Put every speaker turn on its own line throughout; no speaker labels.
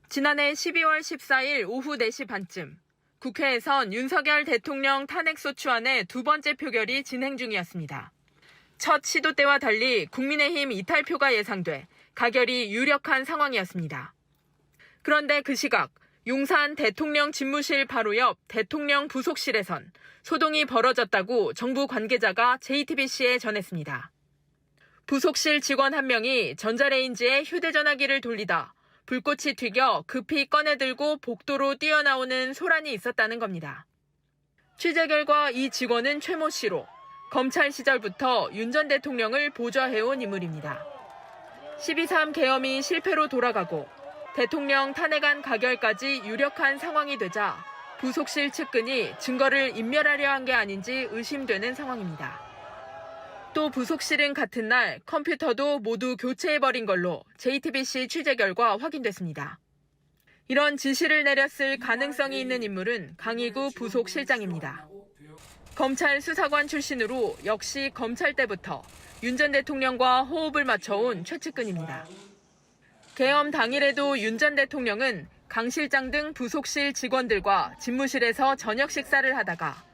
지난해 12월 14일 오후 4시 반쯤 국회에선 윤석열 대통령 탄핵소추안의 두 번째 표결이 진행 중이었습니다. 첫 시도 때와 달리 국민의힘 이탈표가 예상돼 가결이 유력한 상황이었습니다. 그런데 그 시각 용산 대통령 집무실 바로 옆 대통령 부속실에선 소동이 벌어졌다고 정부 관계자가 JTBC에 전했습니다. 부속실 직원 한 명이 전자레인지에 휴대전화기를 돌리다 불꽃이 튀겨 급히 꺼내들고 복도로 뛰어나오는 소란이 있었다는 겁니다. 취재 결과 이 직원은 최모 씨로 검찰 시절부터 윤 전 대통령을 보좌해온 인물입니다. 12.3 계엄이 실패로 돌아가고 대통령 탄핵안 가결까지 유력한 상황이 되자 부속실 측근이 증거를 인멸하려 한 게 아닌지 의심되는 상황입니다. 또 부속실은 같은 날 컴퓨터도 모두 교체해버린 걸로 JTBC 취재 결과 확인됐습니다. 이런 지시를 내렸을 가능성이 있는 인물은 강희구 부속실장입니다. 검찰 수사관 출신으로 역시 검찰 때부터 윤 전 대통령과 호흡을 맞춰온 최측근입니다. 계엄 당일에도 윤 전 대통령은 강 실장 등 부속실 직원들과 집무실에서 저녁 식사를 하다가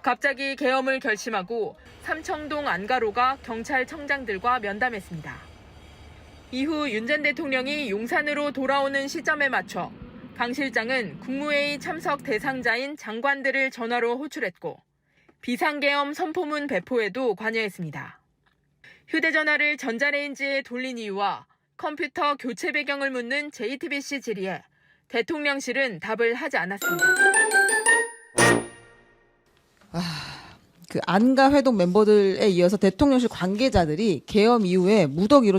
갑자기 계엄을 결심하고 삼청동 안가로가 경찰청장들과 면담했습니다. 이후 윤 전 대통령이 용산으로 돌아오는 시점에 맞춰 강 실장은 국무회의 참석 대상자인 장관들을 전화로 호출했고 비상계엄 선포문 배포에도 관여했습니다. 휴대전화를 전자레인지에 돌린 이유와 컴퓨터 교체 배경을 묻는 JTBC 질의에 대통령실은 답을 하지 않았습니다.
그 안가 회동 멤버들에 이어서 대통령실 관계자들이 계엄 이후에 무더기로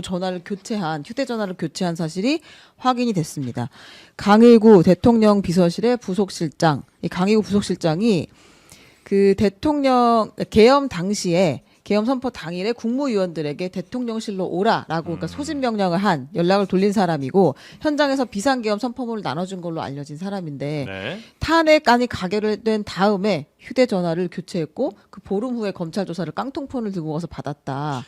휴대전화를 교체한 사실이 확인이 됐습니다. 강일구 대통령 비서실의 부속실장, 이 강일구 부속실장이 그 대통령 계엄 당시에 계엄 선포 당일에 국무위원들에게 대통령실로 오라라고 그러니까 소집 명령을 한 연락을 돌린 사람이고 현장에서 비상계엄 선포문을 나눠준 걸로 알려진 사람인데
네.
탄핵안이 가결된 다음에 휴대전화를 교체했고 그 보름 후에 검찰 조사를 깡통폰을 들고 가서 받았다.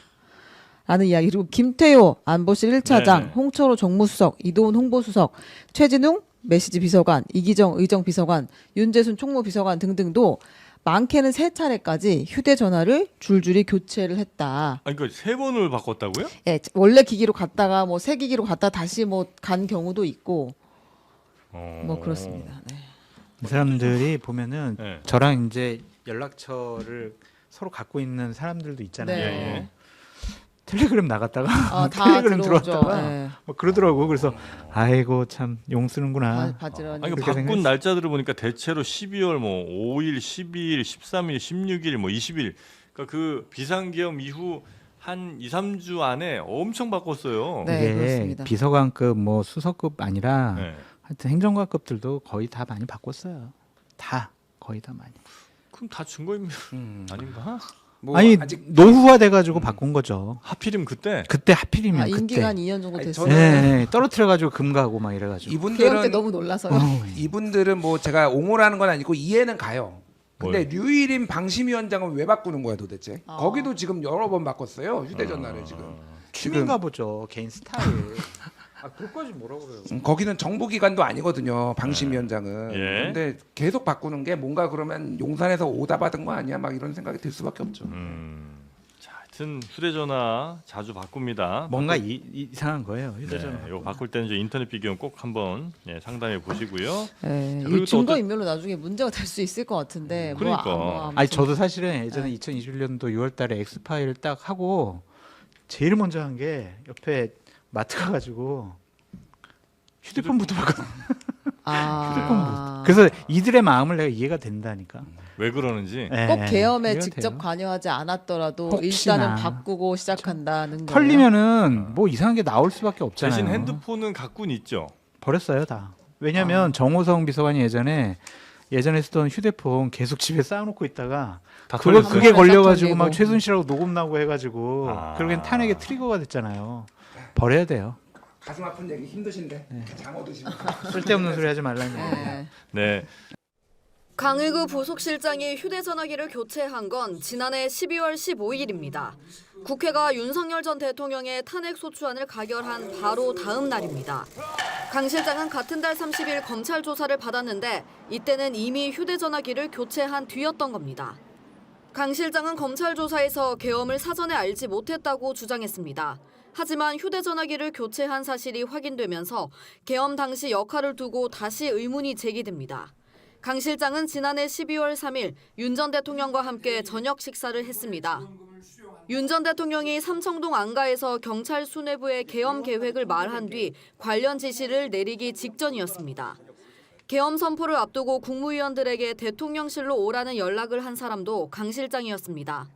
라는 이야기. 그리고 김태효 안보실 1차장,
네네.
홍철호 정무수석, 이도훈 홍보수석, 최진웅 메시지 비서관, 이기정 의정 비서관, 윤재순 총무비서관 등등도 많게는 3차례까지 휴대전화를 줄줄이 교체를 했다.
아니 그러니까 3번을 바꿨다고요?
예, 원래 기기로 갔다가 새 기기로 갔다 다시 간 경우도 있고 뭐 그렇습니다. 네.
이 사람들이 보면은
네.
저랑 이제 연락처를 서로 갖고 있는 사람들도 있잖아요.
네.
예.
텔레그램 나갔다가
다
텔레그램
들어오죠.
들어왔다가
네.
뭐 그러더라고. 그래서 아이고 참 용 쓰는구나.
바지런히.
아니,
그렇게
바꾼
생각했어요.
날짜들을 보니까 대체로 12월 뭐 5일, 12일, 13일, 16일, 뭐 20일. 그러니까 그 비상계엄 이후 한 2, 3주 안에 엄청 바꿨어요.
네,
이게
그렇습니다.
비서관급 뭐 수석급 아니라
네.
하여튼 행정관급들도 거의 다 많이 바꿨어요. 다 거의 다 많이.
그럼 다 증거인멸 아닌가?
뭐
아니
아직
노후화 돼가지고 바꾼 거죠.
하필이면 그때.
그때 하필이면 그때.
임기가 한 2년 정도
아니,
됐어요.
저는-
네, 떨어뜨려가지고 금 가고 막 이래가지고.
계엄 때
이분들은
너무 놀라서요.
이분들은 뭐 제가 옹호라는 건 아니고 이해는 가요. 근데
뭘?
류일임 방심위원장은 왜 바꾸는 거야 도대체?
아.
거기도 지금 여러 번 바꿨어요 휴대전화를 지금.
취미인가 보죠. 개인 스타일. 그것까지 뭐라고 그래요?
거기는 정부기관도 아니거든요 방심위원장은.
예.
근데 계속 바꾸는 게 뭔가 그러면 용산에서 오다 받은 거 아니야? 막 이런 생각이 들 수밖에 없죠.
자, 하여튼 휴대전화 자주 바꿉니다.
뭔가 이상한 거예요. 휴대전화.
네, 이거 바꿀 때는 이제 인터넷 비교는 꼭 한번 상담해 보시고요.
네,
그리고
이
또
증거
어떤-
인멸로 나중에 문제가 될 수 있을 것 같은데.
그러니까.
아무튼.
아니 저도 사실은 예전에 2021년도 6월달에 엑스파일 딱 하고 제일 먼저 한 게 옆에 마트 가가지고 휴대폰부터 바꿨어.
아.
그래서 이들의 마음을 내가 이해가 된다니까.
왜 그러는지.
네,
꼭 계엄에
이해가
직접
돼요.
관여하지 않았더라도
혹시나.
일단은 바꾸고 시작한다는 거예요.
털리면은 뭐 이상한 게 나올 수밖에 없잖아요.
대신 핸드폰은 갖고는 있죠.
버렸어요 다. 왜냐면 정호성 비서관이 예전에 쓰던 휴대폰 계속 집에 쌓아놓고 있다가
다
그게
털렸어요.
걸려가지고 막
털리고.
최순실하고 녹음 나고 해가지고 그러기엔 탄핵의 트리거가 됐잖아요. 버려야 돼요.
가슴 아픈 얘기 힘드신데 장어 드시고.
쓸데없는 소리 하지 말라는 얘기.
네.
네.
강의구 부속실장이 휴대전화기를 교체한 건 지난해 12월 15일입니다. 국회가 윤석열 전 대통령의 탄핵소추안을 가결한 바로 다음 날입니다. 강 실장은 같은 달 30일 검찰 조사를 받았는데 이때는 이미 휴대전화기를 교체한 뒤였던 겁니다. 강 실장은 검찰 조사에서 계엄을 사전에 알지 못했다고 주장했습니다. 하지만 휴대전화기를 교체한 사실이 확인되면서 계엄 당시 역할을 두고 다시 의문이 제기됩니다. 강 실장은 지난해 12월 3일 윤 전 대통령과 함께 저녁 식사를 했습니다. 윤 전 대통령이 삼청동 안가에서 경찰 수뇌부에 계엄 계획을 말한 뒤 관련 지시를 내리기 직전이었습니다. 계엄 선포를 앞두고 국무위원들에게 대통령실로 오라는 연락을 한 사람도 강 실장이었습니다.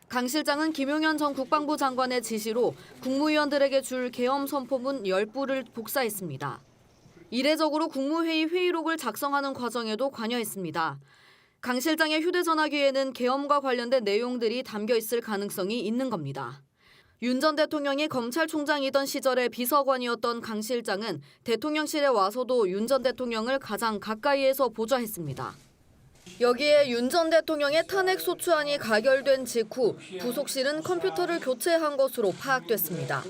강 실장은 김용현 전 국방부 장관의 지시로 국무위원들에게 줄 계엄 선포문 10부를 복사했습니다. 이례적으로 국무회의 회의록을 작성하는 과정에도 관여했습니다. 강 실장의 휴대전화기에는 계엄과 관련된 내용들이 담겨 있을 가능성이 있는 겁니다. 윤 전 대통령이 검찰총장이던 시절의 비서관이었던 강 실장은 대통령실에 와서도 윤 전 대통령을 가장 가까이에서 보좌했습니다. 여기에 윤 전 대통령의 탄핵소추안이 가결된 직후 부속실은 컴퓨터를 교체한 것으로 파악됐습니다.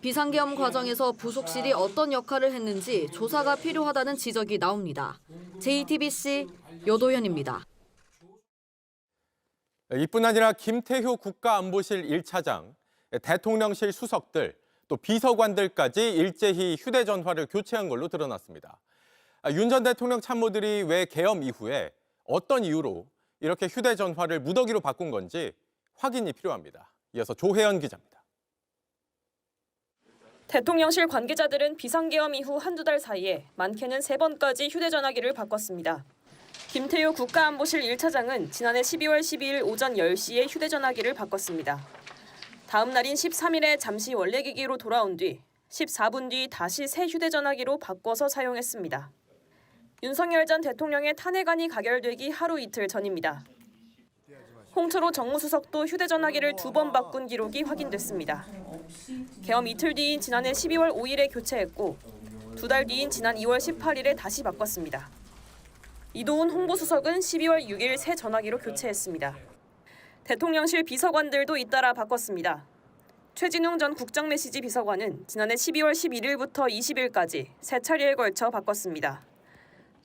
비상계엄 과정에서 부속실이 어떤 역할을 했는지 조사가 필요하다는 지적이 나옵니다. JTBC 여도현입니다.
이뿐 아니라 김태효 국가안보실 1차장, 대통령실 수석들, 또 비서관들까지 일제히 휴대전화를 교체한 걸로 드러났습니다. 윤 전 대통령 참모들이 왜 계엄 이후에 어떤 이유로 이렇게 휴대전화를 무더기로 바꾼 건지 확인이 필요합니다. 이어서 조혜연 기자입니다.
대통령실 관계자들은 비상계엄 이후 한두 달 사이에 많게는 3번까지 휴대전화기를 바꿨습니다. 김태효 국가안보실 1차장은 지난해 12월 12일 오전 10시에 휴대전화기를 바꿨습니다. 다음 날인 13일에 잠시 원래 기기로 돌아온 뒤 14분 뒤 다시 새 휴대전화기로 바꿔서 사용했습니다. 윤석열 전 대통령의 탄핵안이 가결되기 하루 이틀 전입니다. 홍철호 정무수석도 휴대전화기를 2번 바꾼 기록이 확인됐습니다. 계엄 이틀 뒤인 지난해 12월 5일에 교체했고 2달 뒤인 지난 2월 18일에 다시 바꿨습니다. 이도훈 홍보수석은 12월 6일 새 전화기로 교체했습니다. 대통령실 비서관들도 잇따라 바꿨습니다. 최진웅 전 국정메시지 비서관은 지난해 12월 11일부터 20일까지 3차례에 걸쳐 바꿨습니다.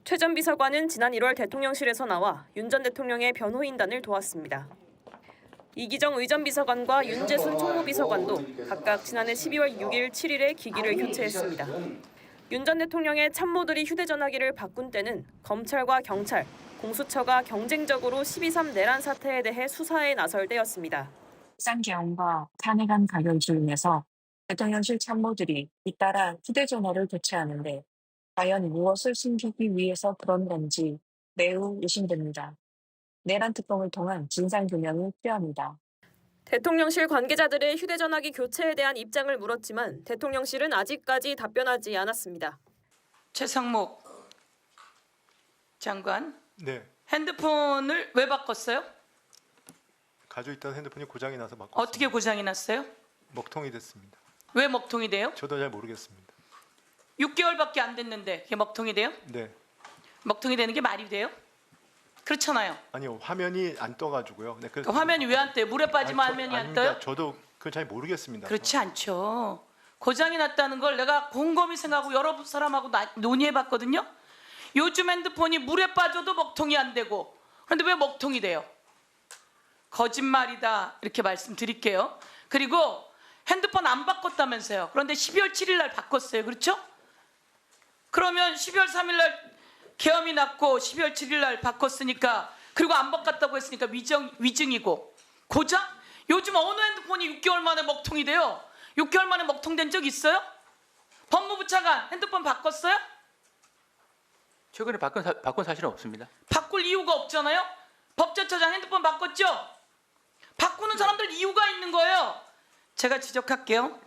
최 전 비서관은 지난 1월 대통령실에서 나와 윤 전 대통령의 변호인단을 도왔습니다. 이기정 의전 비서관과 윤재순 총무비서관도 각각 지난해 12월 6일, 7일에 기기를 교체했습니다. 윤 전 대통령의 참모들이 휴대전화기를 바꾼 때는 검찰과 경찰, 공수처가 경쟁적으로 12.3 내란 사태에 대해 수사에 나설 때였습니다.
비상계엄과 탄핵안 가결 중에서 대통령실 참모들이 잇따라 휴대전화를 교체하는데 과연 무엇을 숨기기 위해서 그런 건지 매우 의심됩니다. 내란 특검을 통한 진상규명이 필요합니다.
대통령실 관계자들의 휴대전화기 교체에 대한 입장을 물었지만 대통령실은 아직까지 답변하지 않았습니다.
최상목 장관,
네,
핸드폰을 왜 바꿨어요?
가지고 있던 핸드폰이 고장이 나서 바꿨습니다.
어떻게 고장이 났어요?
먹통이 됐습니다.
왜 먹통이 돼요?
저도 잘 모르겠습니다.
6개월밖에 안 됐는데 그게 먹통이 돼요?
네,
먹통이 되는 게 말이 돼요? 그렇잖아요.
아니요, 화면이 안 떠가지고요. 네,
그 화면이 왜 안 떠요? 물에 빠지면 화면이 안 떠요?
저도 그건 잘 모르겠습니다.
그렇지 않죠. 고장이 났다는 걸 내가 곰곰이 생각하고 여러 사람하고 논의해봤거든요. 요즘 핸드폰이 물에 빠져도 먹통이 안 되고 그런데 왜 먹통이 돼요? 거짓말이다 이렇게 말씀드릴게요. 그리고 핸드폰 안 바꿨다면서요. 그런데 12월 7일 날 바꿨어요. 그렇죠? 그러면 12월 3일 날 계엄이 났고 12월 7일 날 바꿨으니까 그리고 안 바꿨다고 했으니까 위증이고 고장? 요즘 어느 핸드폰이 6개월 만에 먹통이 돼요? 6개월 만에 먹통된 적 있어요? 법무부 차관 핸드폰 바꿨어요?
최근에 바꾼 사실은 없습니다.
바꿀 이유가 없잖아요? 법제처장 핸드폰 바꿨죠? 바꾸는 사람들 이유가 있는 거예요. 제가 지적할게요.